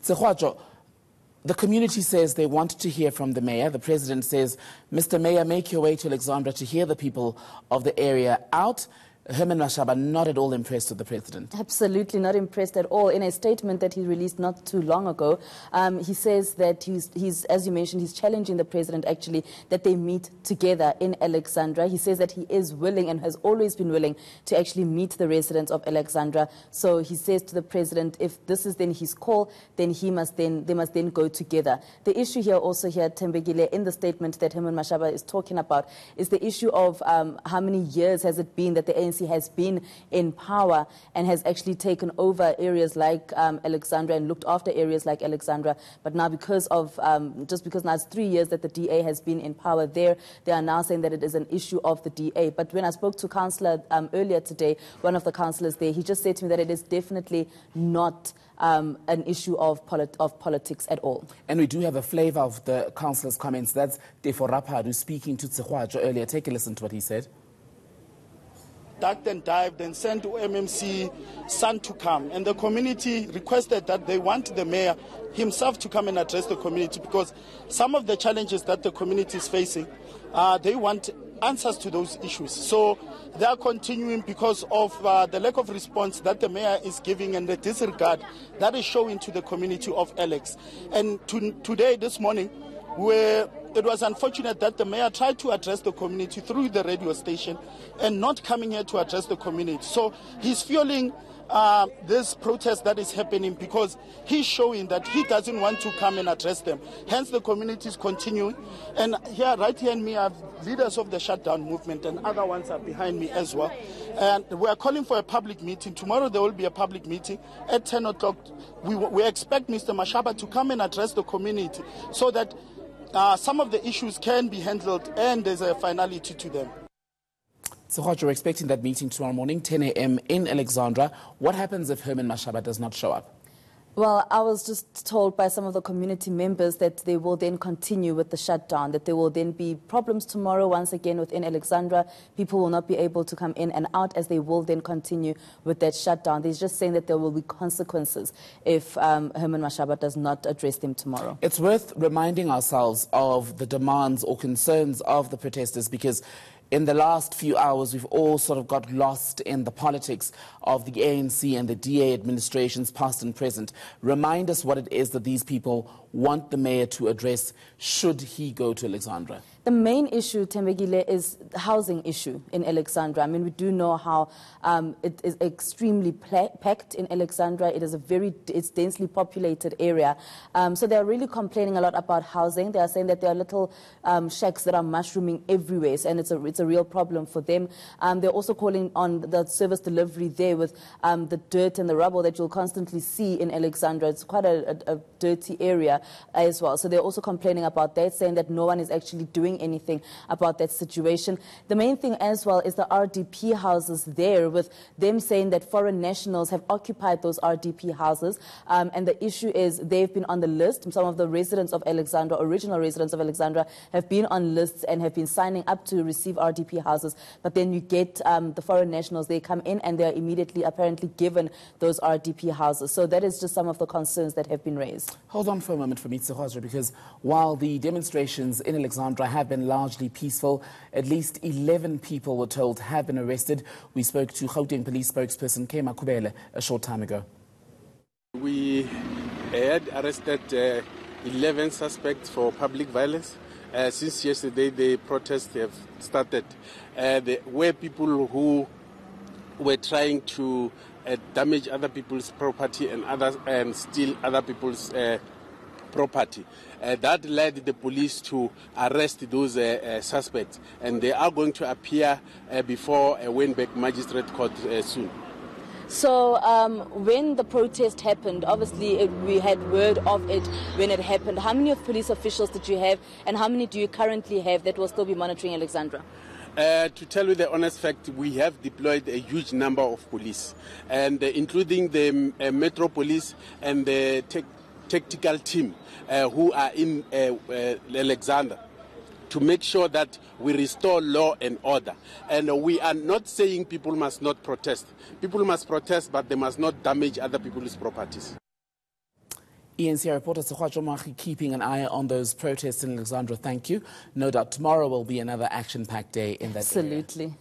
Tsekgwajo, the community says they want to hear from the mayor. The president says, Mr. Mayor, make your way to Alexandra to hear the people of the area out. Herman Mashaba not at all impressed with the president. Absolutely not impressed at all. In a statement that he released not too long ago, he says that he's, as you mentioned, he's challenging the president actually that they meet together in Alexandra. He says that he is willing and has always been willing to actually meet the residents of Alexandra. So he says to the president, if this is then his call, then they must then go together. The issue here also here, Tembegile, in the statement that Herman Mashaba is talking about, is the issue of how many years has it been that the ANC has been in power and has actually taken over areas like Alexandra and looked after areas like Alexandra. But now because of, just because now it's 3 years that the DA has been in power there, they are now saying that it is an issue of the DA. But when I spoke to Councillor earlier today, one of the councillors there, he just said to me that it is definitely not an issue of politics at all. And we do have a flavour of the councillor's comments. That's Defo Rapadu speaking to Tsekgwajo earlier. Take a listen to what he said. Ducked and dived and sent to MMC Sun to come, and the community requested that they want the mayor himself to come and address the community, because some of the challenges that the community is facing, they want answers to those issues. So they are continuing because of the lack of response that the mayor is giving and the disregard that is showing to the community of Alex. And today, this morning, it was unfortunate that the mayor tried to address the community through the radio station and not coming here to address the community. So he's fueling this protest that is happening because he's showing that he doesn't want to come and address them. Hence the community is continuing. And here, right here in me, I have leaders of the shutdown movement, and other ones are behind me as well. And we are calling for a public meeting. Tomorrow there will be a public meeting at 10 o'clock. We expect Mr. Mashaba to come and address the community so that some of the issues can be handled and there's a finality to them. So, you're expecting that meeting tomorrow morning, 10 a.m. in Alexandra. What happens if Herman Mashaba does not show up? Well, I was just told by some of the community members that they will then continue with the shutdown, that there will then be problems tomorrow once again within Alexandra. People will not be able to come in and out as they will then continue with that shutdown. They're just saying that there will be consequences if Herman Mashaba does not address them tomorrow. It's worth reminding ourselves of the demands or concerns of the protesters, because in the last few hours, we've all sort of got lost in the politics of the ANC and the DA administrations, past and present. Remind us what it is that these people want the mayor to address should he go to Alexandra. The main issue, Tembegile, is the housing issue in Alexandra. I mean, we do know how it is extremely packed in Alexandra. It is it's densely populated area. So they're really complaining a lot about housing. They are saying that there are little shacks that are mushrooming everywhere, and it's a real problem for them. They're also calling on the service delivery there with the dirt and the rubble that you'll constantly see in Alexandra. It's quite a dirty area as well. So they're also complaining about that, saying that no one is actually doing anything about that situation. The main thing as well is the RDP houses there, with them saying that foreign nationals have occupied those RDP houses, and the issue is they've been on the list. Some of the residents of Alexandra, original residents of Alexandra, have been on lists and have been signing up to receive RDP houses, but then you get the foreign nationals, they come in and they're immediately apparently given those RDP houses. So that is just some of the concerns that have been raised. Hold on for a moment for me, Tsekgwajo, because while the demonstrations in Alexandra have been largely peaceful, at least 11 people were told have been arrested. We spoke to Gauteng police spokesperson Kema Kubele a short time ago. We had arrested 11 suspects for public violence. Since yesterday, the protests have started. There were people who were trying to damage other people's property and steal other people's property. That led the police to arrest those suspects, and they are going to appear before a Wynberg Magistrate Court soon. So when the protest happened, obviously we had word of it when it happened. How many of police officials did you have, and how many do you currently have that will still be monitoring Alexandra? To tell you the honest fact, we have deployed a huge number of police, and including the Metro Police and the tactical team who are in Alexandra, to make sure that we restore law and order. And we are not saying people must not protest. People must protest, but they must not damage other people's properties. ENC reporter Sekgwajo Moagi keeping an eye on those protests in Alexandra. Thank you. No doubt tomorrow will be another action-packed day in that area. Absolutely.